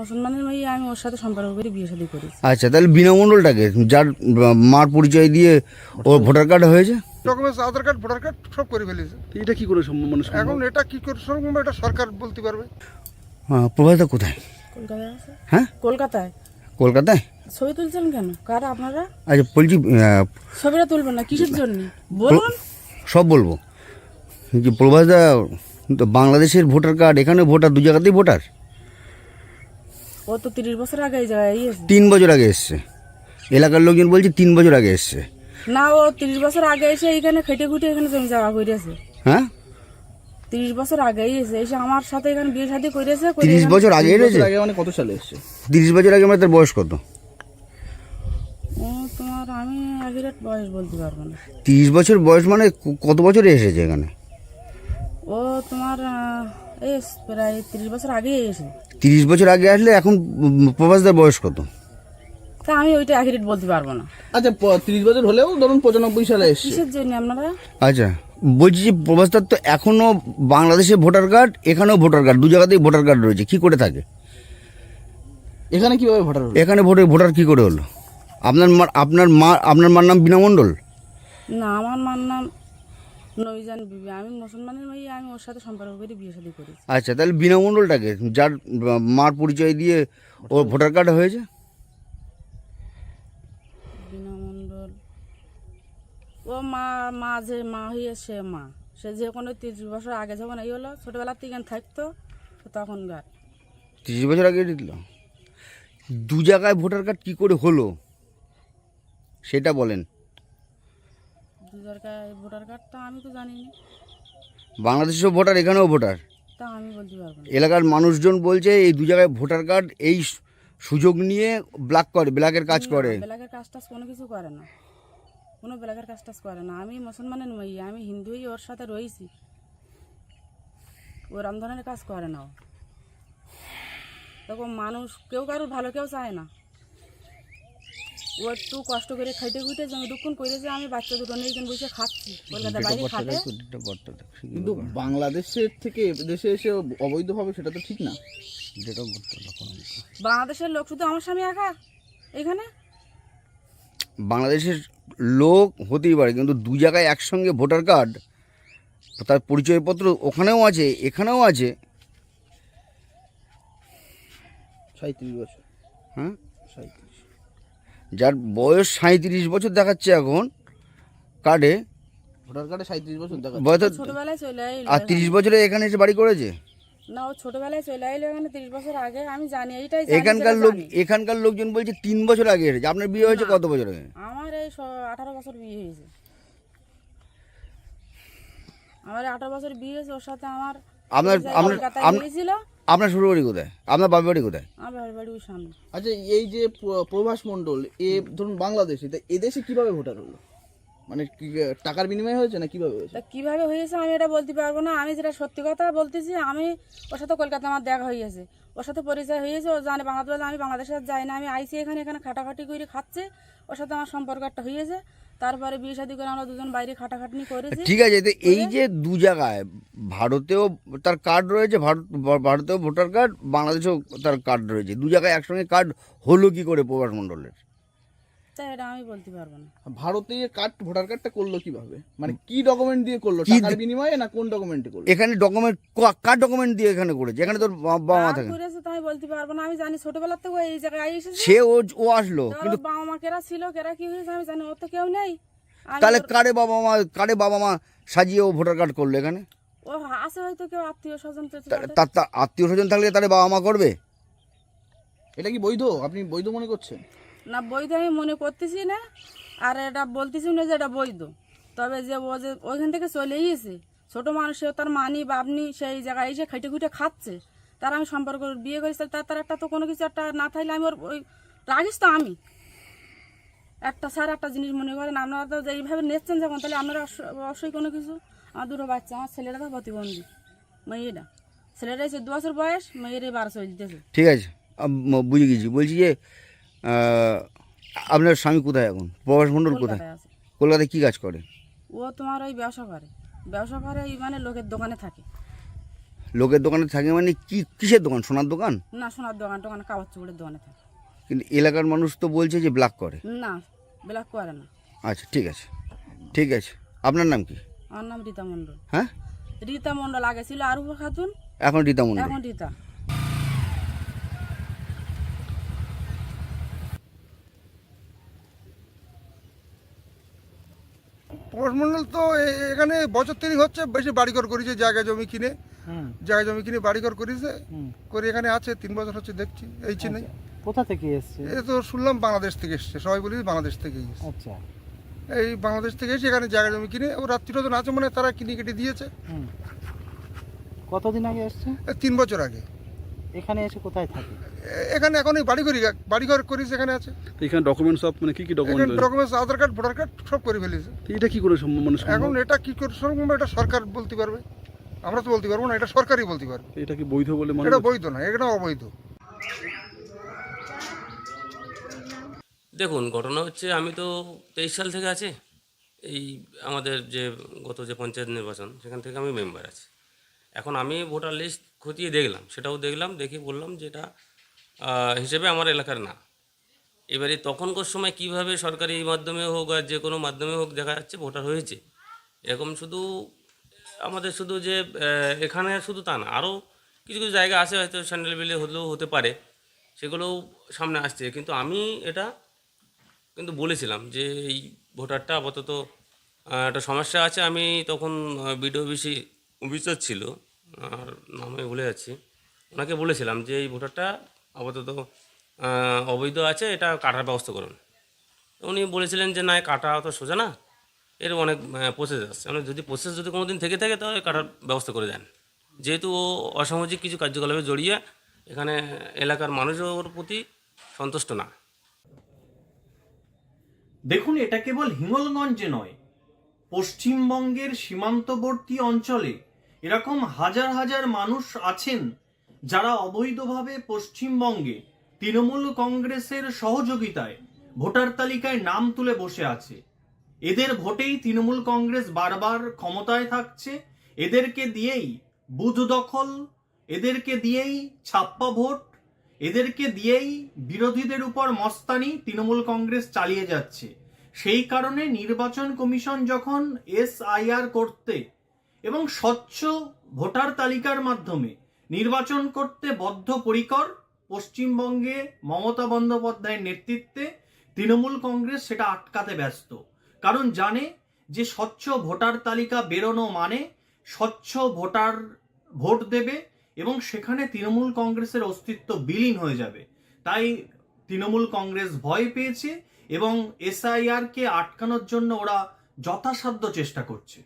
মুসলমানের মেয়ে, আমি ওর সাথে সম্পর্ক করে বিয়ে শাদী করেছি। আচ্ছা, তাহলে বিনা মণ্ডলটাকে যার মার পরিচয় দিয়ে ওর ভোটার কার্ড হয়েছে? ডকুমেন্টস, আধার কার্ড, ভোটার কার্ড সব করে ফেলেছে। এটা কি করে সম্ভব? মানে এখন এটা কি করে সম্ভব, এটা সরকার বলতে পারবে। প্রভাসদা কোথায়? কলকাতায় আছে। হ্যাঁ, কলকাতায়। কলকাতায়। ছবি তুলছেন কেন? কারা আপনারা? আচ্ছা বলছি, ছবিটা তুলবেন না কিসের জন্য বলুন? সব বলবো যে প্রভাসদা তো বাংলাদেশের ভোটার কার্ড, এখানে ভোটার, দু জায়গাতেই ভোটার। ও তো 30 বছর আগে এই জায়গায় এসেছে। 3 বছর আগে এসছে, এলাকার লোকজন বলছে 3 বছর আগে এসছে। না, ও 30 বছর আগে এসে এখানে খেটে খুঁটে এখানে জমি জায়গা করেছে। হ্যাঁ, 30 বছর আগেই এসে আমার সাথে এখানে বিয়ে শাদী করেছে। 30 বছর আগে রয়েছে। আগে মানে কত সালে এসছে? 30 বছর আগে, মানে তার বয়স কত? ও তোমার, আমি আগের বয়স বলতে পারবো না। 30 বছর বয়স মানে কত বছরে এসেছে এখানে? ও তোমার এই প্রায় 30 বছর আগেই এসে। 30 বছর আগে আসলে এখন প্রভাসদার বয়স কত? তা আমি ওইটা অ্যাকুরেট বলতে পারবো না। আচ্ছা 30 বছর হলেও ধরুন 95 সালে এসছে। কিসের জন্য আপনারা? আচ্ছা বলছি যে প্রভাসদার তো এখনো বাংলাদেশে ভোটার কার্ড, এখানেও ভোটার কার্ড, দু জায়গাতেই ভোটার কার্ড রয়েছে, কি করে থাকে? এখানে কিভাবে ভোটার হলো? এখানে ভোটার কি করে হলো? আপনার মার নাম বিনা মণ্ডল? না, আমার মার নাম নবীজান বিবি। আমি মুসলমানের মেয়ে, আমি ওর সাথে সম্পর্ক করে বিয়ে শাদী করেছি। আচ্ছা, তাহলে বিনা মণ্ডলটাকে যার মার পরিচয় দিয়ে ওর ভোটার কার্ড হয়েছে? বিনা মণ্ডল ও মা যে মা হয়ে সে যে কোনো 30 বছর আগে যখন এই হলো, ছোটবেলার থেকে থাকতো তখন গার 30 বছর আগে দিল। দু জায়গায় ভোটার কার্ড কি করে হলো সেটা বলেন। দু জায়গায় ভোটার কার্ডটা আমি তো জানি না। বাংলাদেশেও ভোটার, এখানেও ভোটার। তা আমি বলতে পারবো না। এলাকার মানুষজন বলছে এই দু জায়গায় ভোটার কার্ড এই সুযোগ নিয়ে ব্ল্যাকের কাজ করে। ব্ল্যাকের কাজ টাজ কোনো কিছু করে না, কোনো ব্ল্যাকের কাজ টাজ করে না। আমি মুসলমানের মেয়ে, আমি হিন্দুই ওর সাথে রয়েছি। ও রামধনের কাজ করে না। তখন মানুষ কেউ কারোর ভালো কেউ চায় না। ও একটু কষ্ট করে খাইতে খুঁটে জমি দুক্ষণ করেছে। আমি বাচ্চা দুটো নিয়ে এখানে বসে খাচ্ছি, কলকাতার বাইরে খাটে। কিন্তু বাংলাদেশের থেকে দেশে এসে অবৈধভাবে, সেটা তো ঠিক না। বাংলাদেশের লোক শুধু আমার স্বামী একা এখানে? বাংলাদেশের লোক হতেই পারে, কিন্তু দু জায়গায় একসঙ্গে ভোটার কার্ড, তার পরিচয়পত্র ওখানেও আছে এখানেও আছে। 37 বছর। হ্যাঁ, 37। যার বয়স 37 বছর দেখাচ্ছে এখন কার্ডে, ভোটার কার্ডে 37 বছর দেখা। বয়স ছোটবেলায় চলে এলো আর 30 বছরে এখানে এসে বাড়ি করেছে। না, ও ছোটবেলায় চলে এলো এখানে 30 বছর আগে। আমি জানি, এইটাই এখানকার লোকজন বলছে 3 বছর আগে এসেছে। আপনার বিয়ে হয়েছে কত বছর আগে? আমার এই 18 বছর বিয়ে হয়েছে। আমার 18 বছর বিয়ে হয়েছে। ওর সাথে আমার হয়েছিল। আপনার শ্বশুর বাড়ি কোথায়? আপনার বাপের বাড়ি কোথায়? আমার বাড়ি ওই সামনে। আচ্ছা, এই যে প্রভাস মণ্ডল, ধরুন বাংলাদেশে, তা এদেশে কিভাবে ভোটার হলো? মানে কি টাকার বিনিময়ে হয়েছে না কিভাবে হয়েছে? তা কীভাবে হয়েছে আমি এটা বলতে পারবো না। আমি যেটা সত্যি কথা বলতেছি, আমি ওর সাথে কলকাতা আমার দেখা হয়েছে, ওর সাথে পরিচয় হয়েছে। ও জানে বাংলাদেশ, আমি বাংলাদেশে যাই না, আমি আইসি এখানে খাটাখাটি করে খাচ্ছে। ওর সাথে আমার সম্পর্ক একটা হয়েছে। তারপরে বিয়ে শাদী করে আমরা দুজন বাইরে খাটাখাটনি করেছি। ঠিক আছে, তো এই যে দু জায়গায়, ভারতেও তার কার্ড রয়েছে, ভারতেও ভোটার কার্ড, বাংলাদেশেও তার কার্ড রয়েছে, দু জায়গায় একসঙ্গে কার্ড হলো কি করে প্রভাস মণ্ডলের? তাই এটা আমি বলতে পারবো না। ভারতে ভোটার কার্ডটা করলো কিভাবে? মানে কি ডকুমেন্ট দিয়ে করলো? টাকার বিনিময়ে না কোন ডকুমেন্টে করলো? এখানে ডকুমেন্ট, কার ডকুমেন্ট দিয়ে এখানে করেছে? এখানে তোর বাবা মা থাকে। করেছে তাই বলতে পারবো না। আমি জানি ছোটবেলার থেকে এই জায়গায় এসেছে। সে ও আসলো, কিন্তু বাবা মা কেরা ছিল, কেরা কি হয়েছে আমি জানি। ওর তো কেউ নেই। তাহলে কারে বাবা মা সাজিয়ে ও ভোটার কার্ড করলো এখানে? ও আছে হয়তো কেউ আত্মীয় স্বজন। তার আত্মীয় স্বজন থাকলে তাহলে বাবা মা করবে? এটা কি বৈধ? আপনি বৈধ মনে করছেন? না, বৈধ আমি মনে করতেছি না, আর এটা বলতেছি না যে এটা বৈধ। তবে যে ও যে ওইখান থেকে চলে গিয়েছে, ছোট মানুষের তার মানি বাপনি সেই জায়গায় এসে খেটে খুঁটে খাচ্ছে, তার আমি সম্পর্ক বিয়ে করেছি। তার একটা তো কোনো কিছু একটা না থাকলে আমি ওই রাগিস তো আমি একটা স্যার একটা জিনিস মনে করেন। আপনারা তো এইভাবে নিচ্ছেন যখন, তাহলে আপনারা অবশ্যই কোনো কিছু। আমার দুটো বাচ্চা, আমার ছেলেটা তো প্রতিবন্ধী, মেয়েটা ছেলেটা 14 বছর বয়স, মেয়ের 12 চলতেছে। ঠিক আছে, বুঝে গেছি। বলছি যে আপনার স্বামী কোথায় এখন? প্রভাস মণ্ডল কোথায়? আছে। কলকাতায় কি কাজ করে? ও তোমার ওই ব্যবসা করে এই মানে লোকের দোকানে থাকে। লোকের দোকানে থাকে মানে কি কিসের দোকান, সোনার দোকান? না, সোনার দোকান টোকান, কাপড় চোপড়ের দোকানে থাকে। কিন্তু এলাকার মানুষ তো বলছে যে ব্ল্যাক করে। না, ব্ল্যাক করে না। আচ্ছা, ঠিক আছে, ঠিক আছে। আপনার নাম কি? আমার নাম রীতা মণ্ডল। হ্যাঁ, রীতা মণ্ডল, আগে ছিল আরুফা খাতুন, এখন রীতা মণ্ডল। এখন রীতা। প্রভাস মণ্ডল তো এখানে বছর 3 হচ্ছে, বেশি বাড়িঘর করেছে, জায়গা জমি কিনে বাড়িঘর করেছে, করে এখানে আছে 3 বছর হচ্ছে দেখছি, এই চেন্নাই। কোথা থেকে এসছে? এ তো শুনলাম বাংলাদেশ থেকে এসছে, সবাই বলি বাংলাদেশ থেকেই এসছে। আচ্ছা, এই বাংলাদেশ থেকে এসে এখানে জায়গা জমি কিনে, ও রাত্রিরও আছে মানে তারা কিনে কেটে দিয়েছে। কতদিন আগে এসছে? 3 বছর আগে। এখানে এসে কোথায় থাকে? এখানে এখন এই বাড়িঘর করেছে, এখানে আছে। তো এখানে ডকুমেন্ট সব মানে কি কি ডকুমেন্ট? এখানে ডকুমেন্টস, আধার কার্ড, ভোটার কার্ড সব করে ফেলেছে। এটা কি করে সম্ভব? মানে সম্ভব? এখন এটা কি করে সম্ভব, এটা সরকার বলতে পারবে, আমরা তো বলতে পারবো না, এটা সরকারই বলতে পারবে। এটা কি বৈধ বলে মনে এটা হচ্ছে? বৈধ না, এটা অবৈধ। দেখুন, ঘটনা হচ্ছে আমি তো 23 সাল থেকে আছি এই আমাদের যে গত যে পঞ্চায়েত নির্বাচন, সেখান থেকে আমি মেম্বার আছি। এখন আমি ভোটার লিস্ট খতিয়ে দেখলাম, সেটাও দেখলাম, দেখে বললাম যে এটা হিসেবে আমার এলাকার না। এবারে তখনকার সময় কিভাবে সরকারি মাধ্যমে হোক আর যে কোনো মাধ্যমে হোক দেখা যাচ্ছে ভোটার হয়েছে, এরকম শুধু আমাদের শুধু যে এখানে শুধু তা না, আরও কিছু কিছু জায়গা আছে হয়তো স্যান্ডেল বিলে হলেও হতে পারে, সেগুলোও সামনে আসছে। কিন্তু আমি এটা কিন্তু বলেছিলাম যে এই ভোটারটা আপাতত একটা সমস্যা আছে। আমি তখন বিডিও অফিসার ছিল, আর নামে ভুলে যাচ্ছি, ওনাকে বলেছিলাম যে এই ভোটারটা আপাতত অবৈধ আছে, এটা কাটার ব্যবস্থা করুন। উনি বলেছিলেন যে না, কাটা অত সোজা না, এর অনেক প্রসেস আছে, মানে যদি প্রসেস যদি কোনো দিন থেকে থাকে তাহলে কাটার ব্যবস্থা করে দেন। যেহেতু ও অসামাজিক কিছু কার্যকলাপে জড়িয়ে এখানে এলাকার মানুষের প্রতি সন্তুষ্ট না। দেখুন, এটা কেবল হিঙ্গলগঞ্জে নয়, পশ্চিমবঙ্গের সীমান্তবর্তী অঞ্চলে এরকম হাজার হাজার মানুষ আছেন যারা অবৈধভাবে পশ্চিমবঙ্গে তৃণমূল কংগ্রেসের সহযোগিতায় ভোটার তালিকায় নাম তুলে বসে আছে। এদের ভোটেই তৃণমূল কংগ্রেস বারবার ক্ষমতায় থাকছে, এদেরকে দিয়েই বুথ দখল, এদেরকে দিয়েই ছাপ্পা ভোট, এদেরকে দিয়েই বিরোধীদের উপর মস্তানি তৃণমূল কংগ্রেস চালিয়ে যাচ্ছে। সেই কারণে নির্বাচন কমিশন যখন SIR করতে এবং স্বচ্ছ ভোটার তালিকার মাধ্যমে নির্বাচন করতে বদ্ধপরিকর, পশ্চিমবঙ্গে মমতা বন্দ্যোপাধ্যায়ের নেতৃত্বে তৃণমূল কংগ্রেস সেটা আটকাতে ব্যস্ত। কারণ জানে যে স্বচ্ছ ভোটার তালিকা বেরোনো মানে স্বচ্ছ ভোটার ভোট দেবে এবং সেখানে তৃণমূল কংগ্রেসের অস্তিত্ব বিলীন হয়ে যাবে। তাই তৃণমূল কংগ্রেস ভয় পেয়েছে এবং SIR কে আটকানোর জন্য ওরা যথাসাধ্য চেষ্টা করছে।